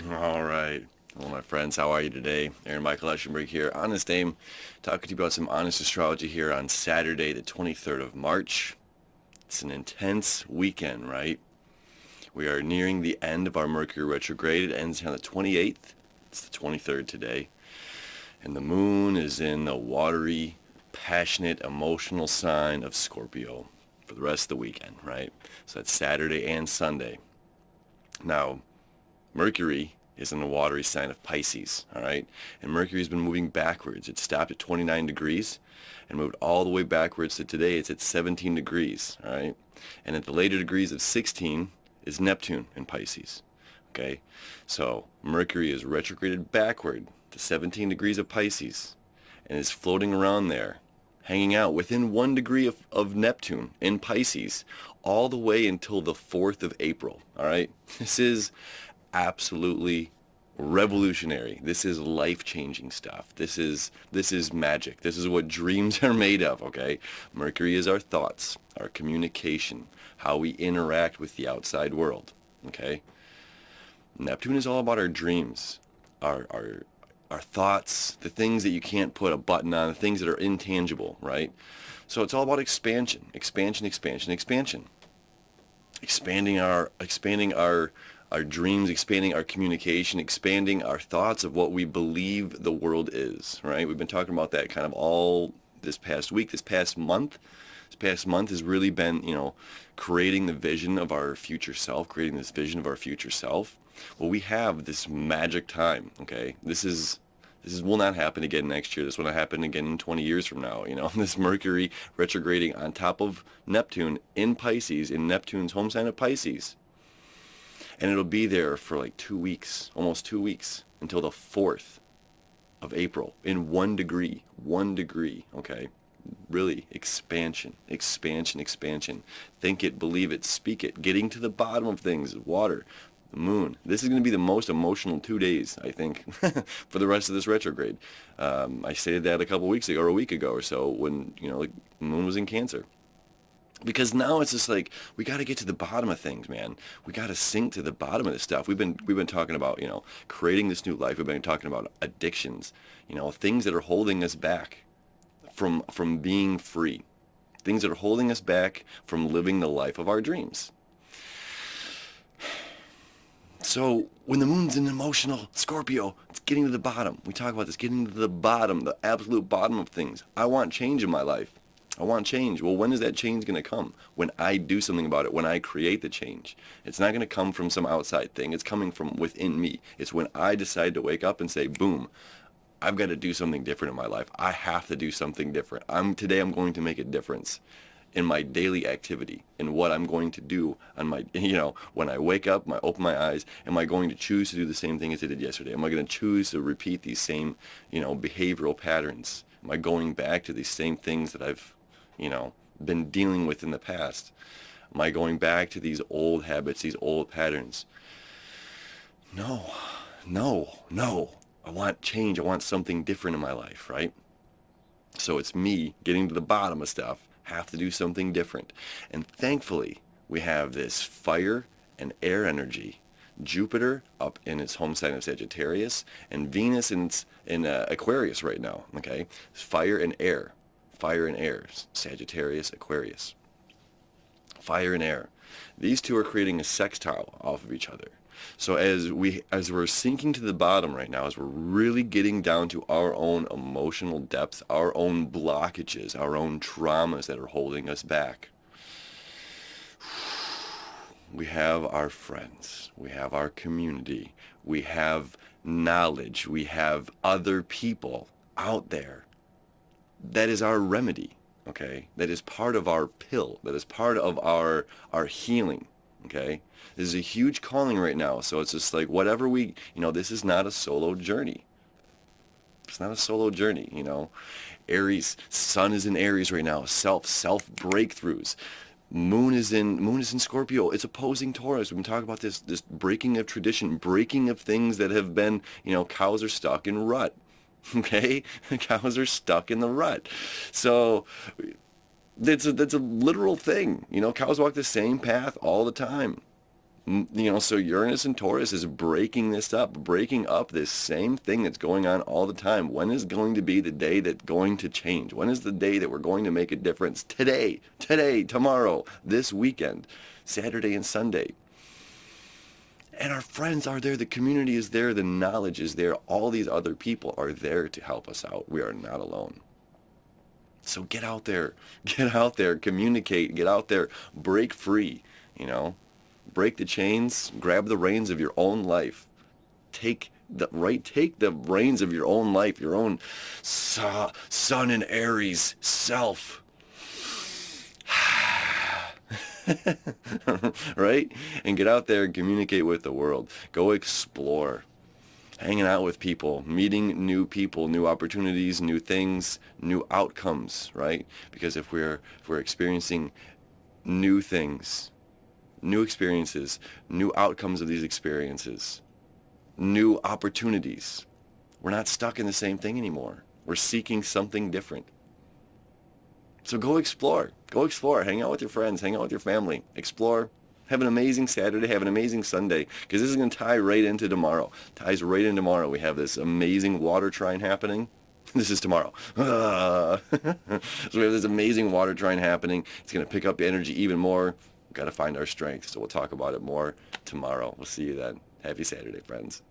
All right. Hello, my friends. How are you today? Aaron Michael Eschenberg here. Honest Aim, talking to you about some honest astrology here on Saturday, the 23rd of March. It's an intense weekend, right? We are nearing the end of our Mercury retrograde. It ends on the 28th. It's the 23rd today. And the moon is in the watery, passionate, emotional sign of Scorpio for the rest of the weekend, right? So that's Saturday and Sunday. Now, Mercury is in the watery sign of Pisces, all right? And Mercury's been moving backwards. It stopped at 29 degrees and moved all the way backwards to today. It's at 17 degrees, all right? And at the later degrees of 16 is Neptune in Pisces, okay? So Mercury is retrograded backward to 17 degrees of Pisces and is floating around there, hanging out within 1 degree of Neptune in Pisces all the way until the 4th of April, all right? This is absolutely revolutionary. This is life-changing stuff. This is magic. This is what dreams are made of, okay? Mercury is our thoughts, our communication, how we interact with the outside world, okay? Neptune is all about our dreams, our thoughts, the things that you can't put a button on, the things that are intangible, right? So it's all about expansion, expansion, expansion, expansion. Expanding our dreams, expanding our communication, expanding our thoughts of what we believe the world is, right? We've been talking about that kind of all this past week, this past month. This past month has really been, creating the vision of our future self, creating this vision of our future self. Well, we have this magic time, okay? This will not happen again next year. This will not happen again in 20 years from now. This Mercury retrograding on top of Neptune in Pisces, in Neptune's home sign of Pisces. And it'll be there for like 2 weeks, almost 2 weeks, until the 4th of April in 1 degree, okay? Really, expansion, expansion, expansion. Think it, believe it, speak it. Getting to the bottom of things, water, the moon. This is going to be the most emotional 2 days, I think, for the rest of this retrograde. I stated that a couple weeks ago, or a week ago or so, when, the moon was in Cancer. Because now it's just like we got to get to the bottom of things, man. We got to sink to the bottom of this stuff. We've been talking about, creating this new life. We've been talking about addictions, things that are holding us back from being free. Things that are holding us back from living the life of our dreams. So when the moon's in emotional Scorpio, it's getting to the bottom. We talk about this, getting to the bottom, the absolute bottom of things. I want change in my life. I want change. Well, when is that change going to come? When I do something about it, when I create the change. It's not going to come from some outside thing. It's coming from within me. It's when I decide to wake up and say, boom, I've got to do something different in my life. I have to do something different. Today I'm going to make a difference in my daily activity, in what I'm going to do on my, when I wake up, I open my eyes, am I going to choose to do the same thing as I did yesterday? Am I going to choose to repeat these same, behavioral patterns? Am I going back to these same things that I've been dealing with in the past? Am I going back to these old habits, these old patterns? No, no, no. I want change. I want something different in my life, right? So it's me getting to the bottom of stuff, have to do something different. And thankfully, we have this fire and air energy. Jupiter up in its home sign of Sagittarius, and Venus in Aquarius right now, okay? Fire and air. Fire and air, Sagittarius, Aquarius. Fire and air. These two are creating a sextile off of each other. So as we're sinking to the bottom right now, as we're really getting down to our own emotional depth, our own blockages, our own traumas that are holding us back, we have our friends, we have our community, we have knowledge, we have other people out there. That is our remedy, okay? That is part of our pill. That is part of our healing, okay? This is a huge calling right now. So it's just like whatever this is not a solo journey. It's not a solo journey, Aries, sun is in Aries right now. Self breakthroughs. Moon is in Scorpio. It's opposing Taurus. We've been talking about this breaking of tradition, breaking of things that have been, cows are stuck in rut. Okay, cows are stuck in the rut. So that's a literal thing. Cows walk the same path all the time. So Uranus and Taurus is breaking up this same thing that's going on all the time. When is going to be the day that's going to change? When is the day that we're going to make a difference? Today, tomorrow, this weekend, Saturday and Sunday. And our friends are there, the community is there, the knowledge is there, all these other people are there to help us out. We are not alone. So get out there, communicate, get out there, break free, break the chains, grab the reins of your own life. Take the reins of your own life, your own Sun and Aries self. Right? And get out there and communicate with the world. Go explore. Hanging out with people, meeting new people, new opportunities, new things, new outcomes, right? Because if we're experiencing new things, new experiences, new outcomes of these experiences, new opportunities, we're not stuck in the same thing anymore. We're seeking something different. So go explore. Hang out with your friends. Hang out with your family. Explore. Have an amazing Saturday. Have an amazing Sunday. Because this is going to tie right into tomorrow. Ties right into tomorrow. We have this amazing water trine happening. This is tomorrow. So we have this amazing water trine happening. It's going to pick up the energy even more. We've got to find our strength. So we'll talk about it more tomorrow. We'll see you then. Happy Saturday, friends.